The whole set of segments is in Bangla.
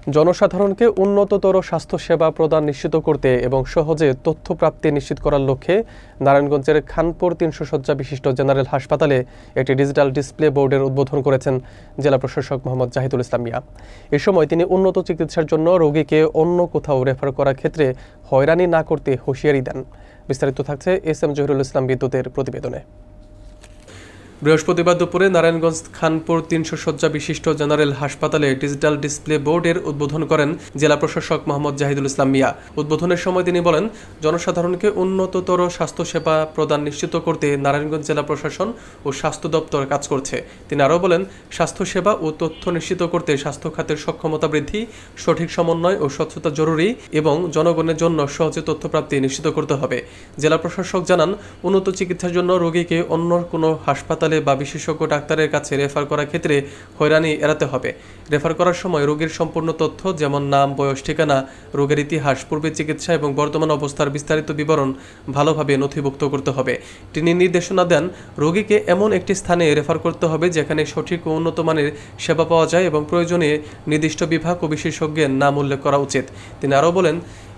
জনসাধারণকে উন্নততর স্বাস্থ্যসেবা প্রদান নিশ্চিত করতে এবং সহজে তথ্য প্রাপ্তি নিশ্চিত করার লক্ষ্যে নারায়ণগঞ্জের খানপুর ৩০০ শয্যা বিশিষ্ট জেনারেল হাসপাতালে একটি ডিজিটাল ডিসপ্লে বোর্ডের উদ্বোধন করেছেন জেলা প্রশাসক মোহাম্মদ জাহিদুল ইসলাম মিয়া। এ সময় তিনি উন্নত চিকিৎসার জন্য রোগীকে অন্য কোথাও রেফার করার ক্ষেত্রে হয়রানি না করতে হুঁশিয়ারি দেন। বিস্তারিত থাকছে এস.এম. জহিরুল ইসলাম বিদ্যুতের প্রতিবেদনে। বৃহস্পতিবার দুপুরে নারায়ণগঞ্জ খানপুর ৩০০ শয্যা বিশিষ্ট জেনারেল হাসপাতালে ডিজিটাল ডিসপ্লে বোর্ডের উদ্বোধন করেন জেলা প্রশাসক মোহাম্মদ জাহিদুল ইসলাম মিয়া। উদ্বোধনের সময় তিনি বলেন, জনসাধারণকে উন্নততর স্বাস্থ্যসেবা প্রদান নিশ্চিত করতে নারায়ণগঞ্জ জেলা প্রশাসন ও স্বাস্থ্য দপ্তর কাজ করছে। তিনি আরও বলেন, স্বাস্থ্যসেবা ও তথ্য নিশ্চিত করতে স্বাস্থ্য খাতের সক্ষমতা বৃদ্ধি, সঠিক সমন্বয় ও স্বচ্ছতা জরুরি এবং জনগণের জন্য সহজে তথ্য প্রাপ্তি নিশ্চিত করতে হবে। জেলা প্রশাসক জানান, উন্নত চিকিৎসার জন্য রোগীকে অন্য কোনো হাসপাতালে বা বিশেষজ্ঞ ডাক্তারের কাছে রেফার করার ক্ষেত্রে হয়রানি এড়াতে হবে। রেফার করার সময় রোগীর সম্পূর্ণ তথ্য যেমন নাম, বয়স, ঠিকানা, রোগের ইতিহাস, পূর্বের চিকিৎসা এবং বর্তমান অবস্থার বিস্তারিত বিবরণ ভালোভাবে নথিভুক্ত করতে হবে। তিনি নির্দেশনা দেন, রোগীকে এমন একটি স্থানে রেফার করতে হবে যেখানে সঠিক ও উন্নত মানের সেবা পাওয়া যায় এবং প্রয়োজনে নির্দিষ্ট বিভাগ ও বিশেষজ্ঞের নাম উল্লেখ করা উচিত। তিনি আরও বলেন,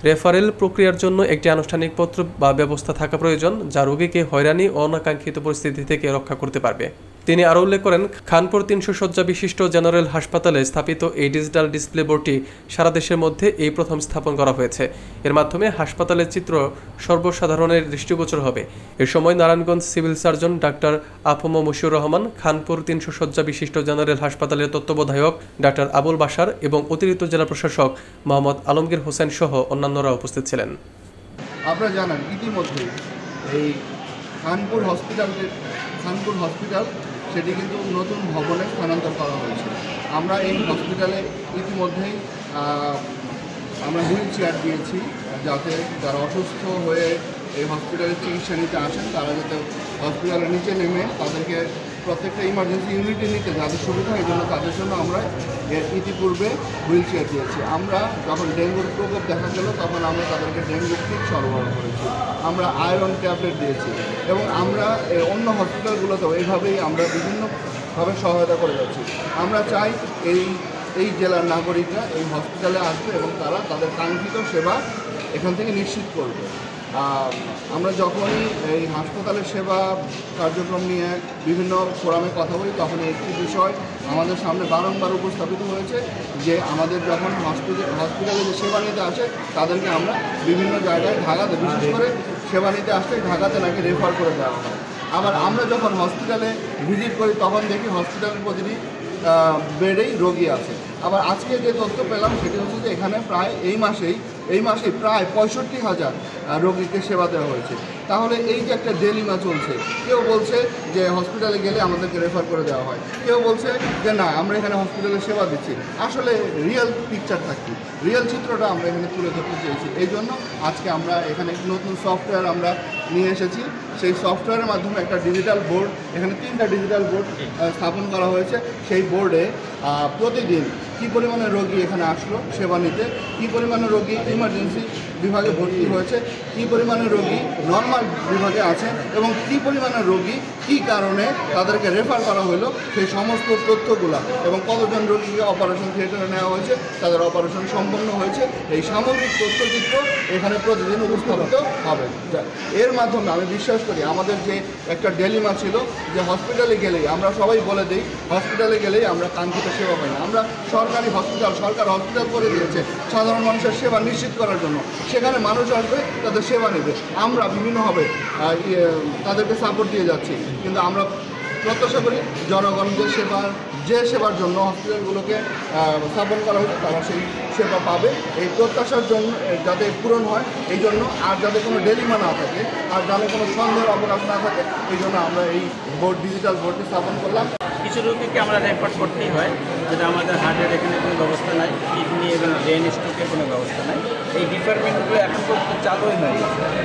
রেফারেল প্রক্রিয়ার জন্য একটি আনুষ্ঠানিক পত্র বা ব্যবস্থা থাকা প্রয়োজন, যা রোগীকে হয়রানি ও অনাকাঙ্ক্ষিত পরিস্থিতি থেকে রক্ষা করতে পারবে। তিনি আরও উল্লেখ করেন, খানপুর ৩০০ শয্যা বিশিষ্ট জেনারেল হাসপাতালে স্থাপিত এই ডিজিটাল ডিসপ্লে বোর্ডটি সারা দেশের মধ্যে এই প্রথম স্থাপন করা হয়েছে। এর মাধ্যমে হাসপাতালের চিত্র সর্বসাধারণের দৃষ্টিগোচর হবে। এ সময় Narayanganj civil surgeon doctor AFM Moshiur Rahman, Khanpur ৩০০ শয্যা বিশিষ্ট জেনারেল হাসপাতালের তত্ত্বাবধায়ক ডাক্তার আবুল বাশার এবং অতিরিক্ত জেলা প্রশাসক মোহাম্মদ আলমগীর হোসেন সহ অন্যান্যরা উপস্থিত ছিলেন। আপনারা জানেন, ইতিমধ্যে এই খানপুর হসপিটাল সেটি কিন্তু নতুন ভবনে স্থানান্তর করা হয়েছে। আমরা এই হসপিটালে ইতিমধ্যেই আমরা হুইল চেয়ার দিয়েছি, যাতে যারা অসুস্থ হয়ে এই হসপিটালে চিকিৎসা নিতে আসেন তারা যাতে হসপিটালের নিচে নেমে তাদেরকে প্রত্যেকটা ইমার্জেন্সি ইউনিটে নিতে যাদের সুবিধা, এই জন্য তাদের জন্য আমরা ইতিপূর্বে হুইল চেয়ার দিয়েছি। আমরা যখন ডেঙ্গুর প্রকোপ দেখা গেল তখন আমরা তাদেরকে ডেঙ্গু কিট সরবরাহ করেছি, আমরা আয়রন ট্যাবলেট দিয়েছি এবং আমরা অন্য হসপিটালগুলোতেও এইভাবেই আমরা বিভিন্নভাবে সহায়তা করে যাচ্ছি। আমরা চাই এই জেলার নাগরিকরা এই হসপিটালে আসবে এবং তারা তাদের কাঙ্ক্ষিত সেবা এখান থেকে নিশ্চিত করবে। আমরা যখনই এই হাসপাতালের সেবা কার্যক্রম নিয়ে বিভিন্ন ফোরামে কথা বলি, তখন একটি বিষয় আমাদের সামনে বারংবার উপস্থাপিত হয়েছে যে আমাদের যখন হসপিটালে যে সেবা নিতে আসে তাদেরকে আমরা বিভিন্ন জায়গায় ঢাকাতে, বিশেষ করে সেবা নিতে আসলে ঢাকাতে নাকি রেফার করে দেওয়া হয়। আবার আমরা যখন হসপিটালে ভিজিট করি তখন দেখি হসপিটালের প্রতিটি বেডেই রোগী আছে। আবার আজকে যে তথ্য পেলাম সেটি হচ্ছে যে এখানে প্রায় এই মাসে প্রায় 65,000 রোগীকে সেবা দেওয়া হয়েছে। তাহলে এই যে একটা ডেলিমা চলছে, কেউ বলছে যে হসপিটালে গেলে আমাদেরকে রেফার করে দেওয়া হয়, কেউ বলছে যে না আমরা এখানে হসপিটালে সেবা দিচ্ছি। আসলে রিয়েল পিকচার থাকি, রিয়েল চিত্রটা আমরা এখানে তুলে ধরতে চেয়েছি। এই জন্য আজকে আমরা এখানে নতুন সফটওয়্যার আমরা নিয়ে এসেছি। সেই সফটওয়্যারের মাধ্যমে একটা ডিজিটাল বোর্ড, এখানে 3টা ডিজিটাল বোর্ড স্থাপন করা হয়েছে। সেই বোর্ডে প্রতিদিন কী পরিমাণে রোগী এখানে আসলো সেবা নিতে, কী পরিমাণে রোগী ইমার্জেন্সি বিভাগে ভর্তি হয়েছে, কী পরিমাণে রোগী নর্মাল বিভাগে আছে এবং কী পরিমাণে রোগী কী কারণে তাদেরকে রেফার করা হলো, সেই সমস্ত তথ্যগুলো এবং কতজন রোগীকে অপারেশন থিয়েটারে নেওয়া হয়েছে, তাদের অপারেশন সম্পন্ন হয়েছে, এই সামগ্রিক তথ্যচিত্র এখানে প্রতিদিন উপস্থাপিত হবে। এর মাধ্যমে আমি বিশ্বাস করি আমাদের যে একটা ডেলিমা ছিল যে হসপিটালে গেলেই আমরা সবাই বলে দিই, হসপিটালে গেলেই আমরা কাঙ্ক্ষিত সেবা পাই না। আমরা সরকার হসপিটাল করে দিয়েছে সাধারণ মানুষের সেবা নিশ্চিত করার জন্য। সেখানে মানুষ আসবে, তাদের সেবা নেবে, আমরা বিভিন্নভাবে তাদেরকে সাপোর্ট দিয়ে যাচ্ছি। কিন্তু আমরা প্রত্যাশা করি জনগণদের সেবার জন্য হসপিটালগুলোকে স্থাপন করা হয়েছে তারা সেই সেবা পাবে। এই প্রত্যাশার জন্য যাতে পূরণ হয়, এই জন্য আর যাতে কোনো ডেলিমা না থাকে, আর যাতে কোনো সন্দেহের অবকাশ না থাকে, এই জন্য আমরা এই ডিজিটাল বোর্ডটি স্থাপন করলাম। কিছু রোগীকে আমরা রেফার করতেই হয়, যেটা আমাদের হার্টের এখানে কোনো ব্যবস্থা নাই, কিডনি এবং ব্রেন স্ট্রোকের কোনো ব্যবস্থা নাই। এই ডিপার্টমেন্টগুলো এখন পর্যন্ত চালুই হয়।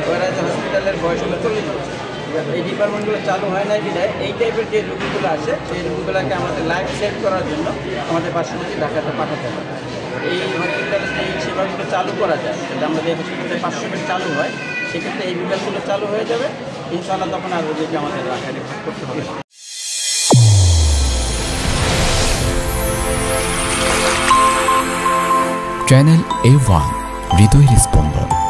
ওরা যে হসপিটালের বয়স হলো 40 বছর, এই ডিপার্টমেন্টগুলো চালু হয় নাই বিধায় এই টাইপের যে রোগীগুলো আসে সেই রোগীগুলোকে আমাদের লাইফ সেভ করার জন্য আমাদের পার্শ্ববর্তী ঢাকাতে পাঠাতে হয়। এই হসপিটালে এই সেবাগুলো চালু করা যায়, যেটা আমাদের হসপিটালে 500 বেড চালু হয়, সেক্ষেত্রে এই বিভাগগুলো চালু হয়ে যাবে ইনশাআল্লাহ। তখন আর রোগীকে আমাদের ঢাকায় রেফার করতে হবে। চ্যানেল A1 হৃদয়ের স্পন্দন।